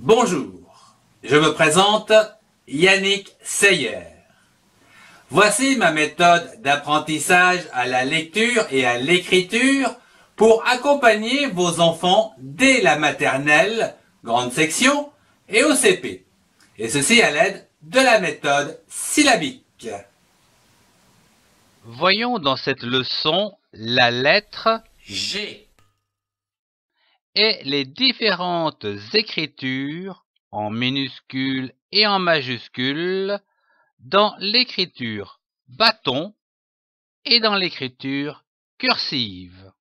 Bonjour, je me présente Yannick Seyer. Voici ma méthode d'apprentissage à la lecture et à l'écriture pour accompagner vos enfants dès la maternelle, grande section, et au CP. Et ceci à l'aide de la méthode syllabique. Voyons dans cette leçon la lettre G et les différentes écritures en minuscules et en majuscules dans l'écriture bâton et dans l'écriture cursive.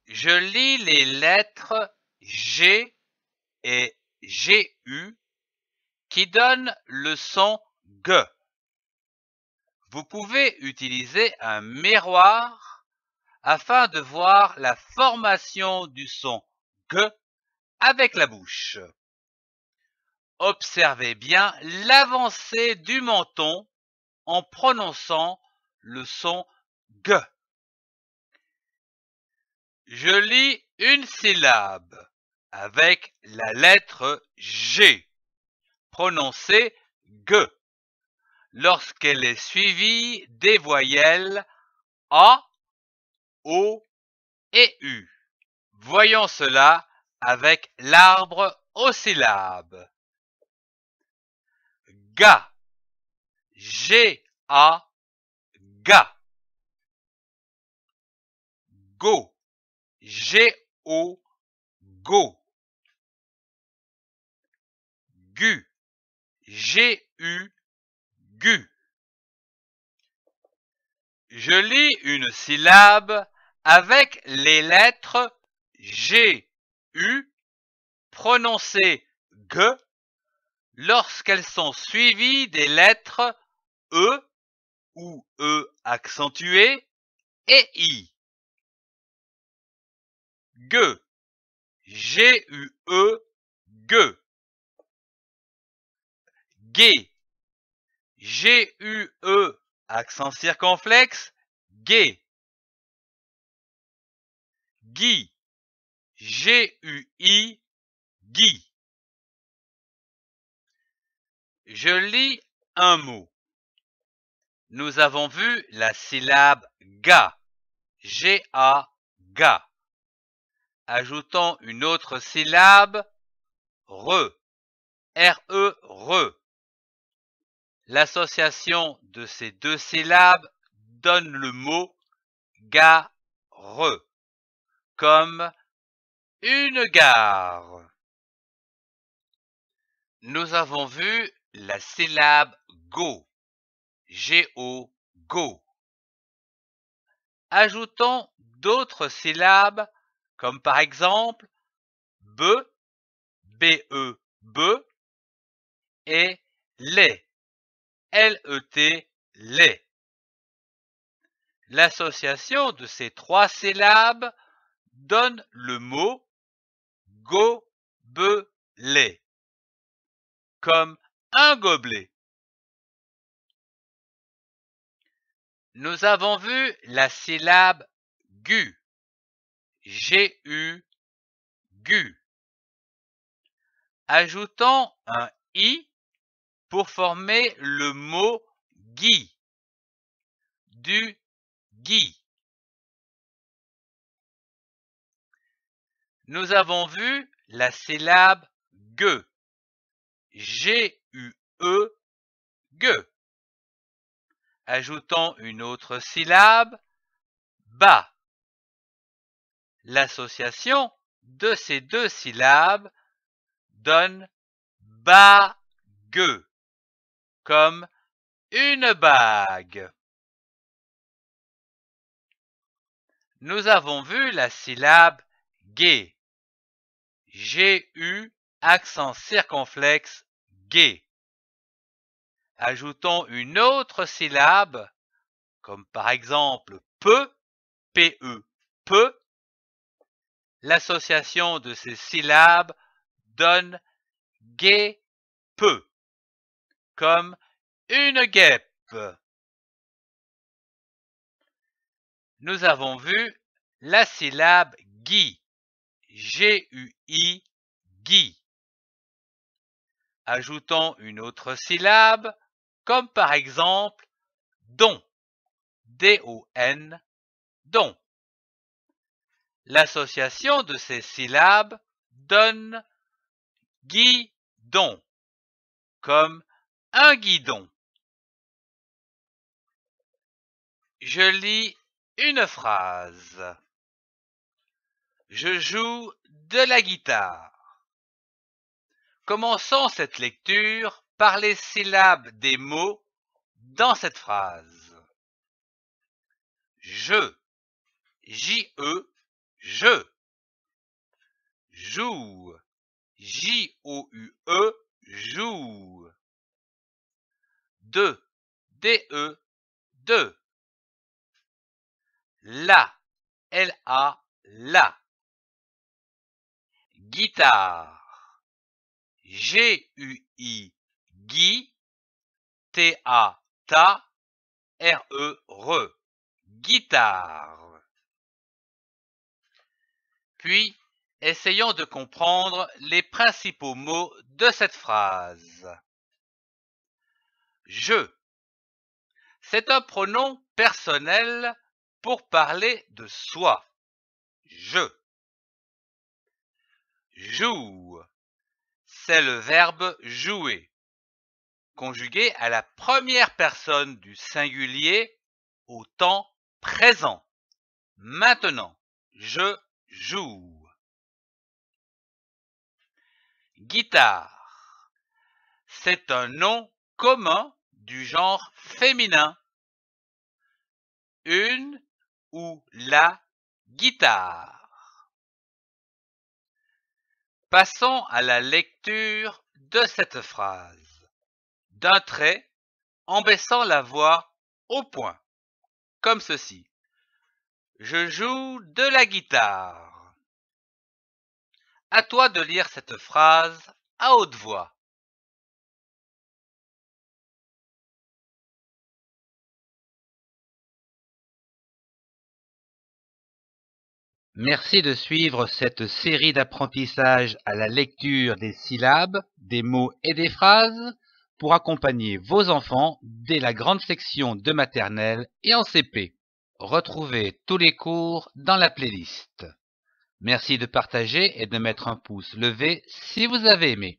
Je lis les lettres G et GU qui donnent le son G. Vous pouvez utiliser un miroir afin de voir la formation du son G avec la bouche. Observez bien l'avancée du menton en prononçant le son G. Je lis une syllabe avec la lettre G, prononcée G, lorsqu'elle est suivie des voyelles A, O et U. Voyons cela avec l'arbre aux syllabes. Ga, G-A, ga. Go, G-O, go. Gu, G-U, gu. Je lis une syllabe avec les lettres G, U, prononcées G, lorsqu'elles sont suivies des lettres E ou E accentué et I. Gue, G-U-E, gue. Gai, G-U-E, accent circonflexe, gai. Gui, G-U-I, gui. Je lis un mot. Nous avons vu la syllabe ga, G-A, ga. Ajoutons une autre syllabe, re, R-E, re. L'association de ces deux syllabes donne le mot gare, comme une gare. Nous avons vu la syllabe go, G-O, go. Ajoutons d'autres syllabes, comme par exemple be, B-E, be, et les, L-E-T, les. L'association de ces trois syllabes donne le mot gobelet, comme un gobelet. Nous avons vu la syllabe gu, G-U, gu. Ajoutons un i pour former le mot gui, du gui. Nous avons vu la syllabe gue, G-U-E, gue. Ajoutons une autre syllabe, ba. L'association de ces deux syllabes donne bague, comme une bague. Nous avons vu la syllabe gai, G-U, accent circonflexe, gai. Ajoutons une autre syllabe, comme par exemple peu, P-E, peu. L'association de ces syllabes donne gai, peu, comme une guêpe. Nous avons vu la syllabe gui, G-U-I, Guy. Ajoutons une autre syllabe, comme par exemple don, D-O-N, don. L'association de ces syllabes donne guidon, comme un guidon. Je lis une phrase. Je joue de la guitare. Commençons cette lecture par les syllabes des mots dans cette phrase. Je, J-E, je. Joue, J-O-U-E, joue. De, D-E, de. La, L-A, la. Guitare, G-U-I, Guy, T-A, ta, R-E-R, guitare. Puis, essayons de comprendre les principaux mots de cette phrase. Je. C'est un pronom personnel pour parler de soi. Je. Joue. C'est le verbe jouer, conjugué à la première personne du singulier au temps présent. Maintenant, je joue. Guitare. C'est un nom commun du genre féminin. Une ou la guitare. Passons à la lecture de cette phrase, d'un trait, en baissant la voix au point, comme ceci. Je joue de la guitare. À toi de lire cette phrase à haute voix. Merci de suivre cette série d'apprentissage à la lecture des syllabes, des mots et des phrases pour accompagner vos enfants dès la grande section de maternelle et en CP. Retrouvez tous les cours dans la playlist. Merci de partager et de mettre un pouce levé si vous avez aimé.